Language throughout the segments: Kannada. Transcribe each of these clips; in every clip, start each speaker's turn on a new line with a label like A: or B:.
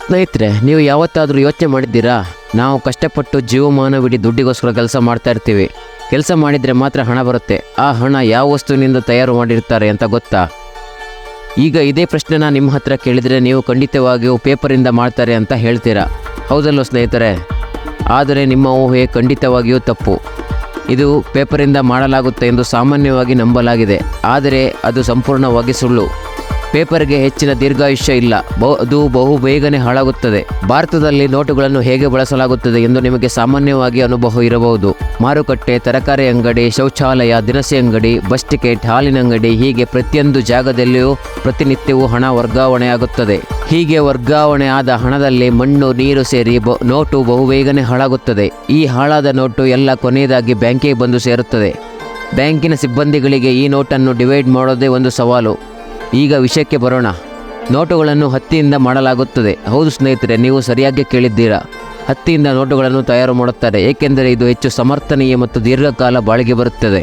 A: ಸ್ನೇಹಿತರೆ, ನೀವು ಯಾವತ್ತಾದರೂ ಯೋಚನೆ ಮಾಡಿದ್ದೀರಾ? ನಾವು ಕಷ್ಟಪಟ್ಟು ಜೀವಮಾನವಿಡೀ ದುಡ್ಡಿಗೋಸ್ಕರ ಕೆಲಸ ಮಾಡ್ತಾ ಇರ್ತೀವಿ. ಕೆಲಸ ಮಾಡಿದರೆ ಮಾತ್ರ ಹಣ ಬರುತ್ತೆ. ಆ ಹಣ ಯಾವ ವಸ್ತುವಿನಿಂದ ತಯಾರು ಮಾಡಿರ್ತಾರೆ ಅಂತ ಗೊತ್ತಾ? ಈಗ ಇದೇ ಪ್ರಶ್ನೆನ ನಿಮ್ಮ ಹತ್ರ ಕೇಳಿದರೆ ನೀವು ಖಂಡಿತವಾಗಿಯೂ ಪೇಪರಿಂದ ಮಾಡ್ತಾರೆ ಅಂತ ಹೇಳ್ತೀರಾ, ಹೌದಲ್ಲೋ ಸ್ನೇಹಿತರೆ? ಆದರೆ ನಿಮ್ಮ ಊಹೆ ಖಂಡಿತವಾಗಿಯೂ ತಪ್ಪು. ಇದು ಪೇಪರಿಂದ ಮಾಡಲಾಗುತ್ತೆ ಎಂದು ಸಾಮಾನ್ಯವಾಗಿ ನಂಬಲಾಗಿದೆ, ಆದರೆ ಅದು ಸಂಪೂರ್ಣವಾಗಿ ಸುಳ್ಳು. ಪೇಪರ್ಗೆ ಹೆಚ್ಚಿನ ದೀರ್ಘಾಯುಷ್ಯ ಇಲ್ಲ, ಅದು ಬಹು ಬೇಗನೆ ಹಾಳಾಗುತ್ತದೆ. ಭಾರತದಲ್ಲಿ ನೋಟುಗಳನ್ನು ಹೇಗೆ ಬಳಸಲಾಗುತ್ತದೆ ಎಂದು ನಿಮಗೆ ಸಾಮಾನ್ಯವಾಗಿ ಅನುಭವ ಇರಬಹುದು. ಮಾರುಕಟ್ಟೆ, ತರಕಾರಿ ಅಂಗಡಿ, ಶೌಚಾಲಯ, ದಿನಸಿ ಅಂಗಡಿ, ಬಸ್ ಟಿಕೆಟ್, ಹಾಲಿನ ಅಂಗಡಿ, ಹೀಗೆ ಪ್ರತಿಯೊಂದು ಜಾಗದಲ್ಲಿಯೂ ಪ್ರತಿನಿತ್ಯವೂ ಹಣ ವರ್ಗಾವಣೆಯಾಗುತ್ತದೆ. ಹೀಗೆ ವರ್ಗಾವಣೆ ಆದ ಹಣದಲ್ಲಿ ಮಣ್ಣು, ನೀರು ಸೇರಿ ನೋಟು ಬಹುಬೇಗನೆ ಹಾಳಾಗುತ್ತದೆ. ಈ ಹಾಳಾದ ನೋಟು ಎಲ್ಲ ಕೊನೆಯದಾಗಿ ಬ್ಯಾಂಕಿಗೆ ಬಂದು ಸೇರುತ್ತದೆ. ಬ್ಯಾಂಕಿನ ಸಿಬ್ಬಂದಿಗಳಿಗೆ ಈ ನೋಟನ್ನು ಡಿವೈಡ್ ಮಾಡೋದೇ ಒಂದು ಸವಾಲು. ಈಗ ವಿಷಯಕ್ಕೆ ಬರೋಣ. ನೋಟುಗಳನ್ನು ಹತ್ತಿಯಿಂದ ಮಾಡಲಾಗುತ್ತದೆ. ಹೌದು ಸ್ನೇಹಿತರೆ, ನೀವು ಸರಿಯಾಗಿ ಕೇಳಿದ್ದೀರಾ. ಹತ್ತಿಯಿಂದ ನೋಟುಗಳನ್ನು ತಯಾರು ಮಾಡುತ್ತಾರೆ, ಏಕೆಂದರೆ ಇದು ಹೆಚ್ಚು ಸಮರ್ಥನೀಯ ಮತ್ತು ದೀರ್ಘಕಾಲ ಬಾಳಿಕೆ ಬರುತ್ತದೆ.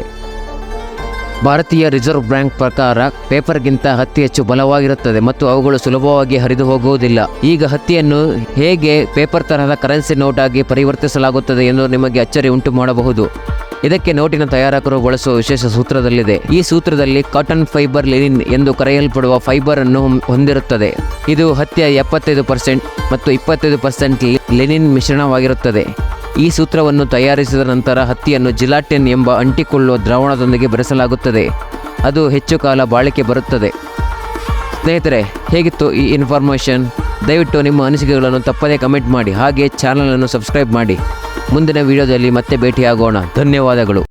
A: ಭಾರತೀಯ ರಿಸರ್ವ್ ಬ್ಯಾಂಕ್ ಪ್ರಕಾರ ಪೇಪರ್ಗಿಂತ ಹತ್ತಿ ಹೆಚ್ಚು ಬಲವಾಗಿರುತ್ತದೆ ಮತ್ತು ಅವುಗಳು ಸುಲಭವಾಗಿ ಹರಿದು ಹೋಗುವುದಿಲ್ಲ. ಈಗ ಹತ್ತಿಯನ್ನು ಹೇಗೆ ಪೇಪರ್ ತರಹದ ಕರೆನ್ಸಿ ನೋಟಾಗಿ ಪರಿವರ್ತಿಸಲಾಗುತ್ತದೆ ಎಂದು ನಿಮಗೆ ಅಚ್ಚರಿ ಉಂಟು ಮಾಡಬಹುದು. ಇದಕ್ಕೆ ನೋಟಿನ ತಯಾರಕರು ಬಳಸುವ ವಿಶೇಷ ಸೂತ್ರದಲ್ಲಿದೆ. ಈ ಸೂತ್ರದಲ್ಲಿ ಕಾಟನ್ ಫೈಬರ್ ಲಿನಿನ್ ಎಂದು ಕರೆಯಲ್ಪಡುವ ಫೈಬರ್ ಅನ್ನು ಹೊಂದಿರುತ್ತದೆ. ಇದು ಹತ್ತಿಯ 75% ಮತ್ತು 25% ಲಿನಿನ್ ಮಿಶ್ರಣವಾಗಿರುತ್ತದೆ. ಈ ಸೂತ್ರವನ್ನು ತಯಾರಿಸಿದ ನಂತರ ಹತ್ತಿಯನ್ನು ಜಿಲಾಟಿನ್ ಎಂಬ ಅಂಟಿಕೊಳ್ಳುವ ದ್ರಾವಣದೊಂದಿಗೆ ಬೆರೆಸಲಾಗುತ್ತದೆ. ಅದು ಹೆಚ್ಚು ಕಾಲ ಬಾಳಿಕೆ ಬರುತ್ತದೆ. ಸ್ನೇಹಿತರೆ, ಹೇಗಿತ್ತು ಈ ಇನ್ಫಾರ್ಮೇಷನ್? ದಯವಿಟ್ಟು ನಿಮ್ಮ ಅನಿಸಿಕೆಗಳನ್ನು ತಪ್ಪದೇ ಕಮೆಂಟ್ ಮಾಡಿ. ಹಾಗೆ ಚಾನಲನ್ನು ಸಬ್ಸ್ಕ್ರೈಬ್ ಮಾಡಿ. ಮುಂದಿನ ವಿಡಿಯೋದಲ್ಲಿ ಮತ್ತೆ ಭೇಟಿಯಾಗೋಣ. ಧನ್ಯವಾದಗಳು.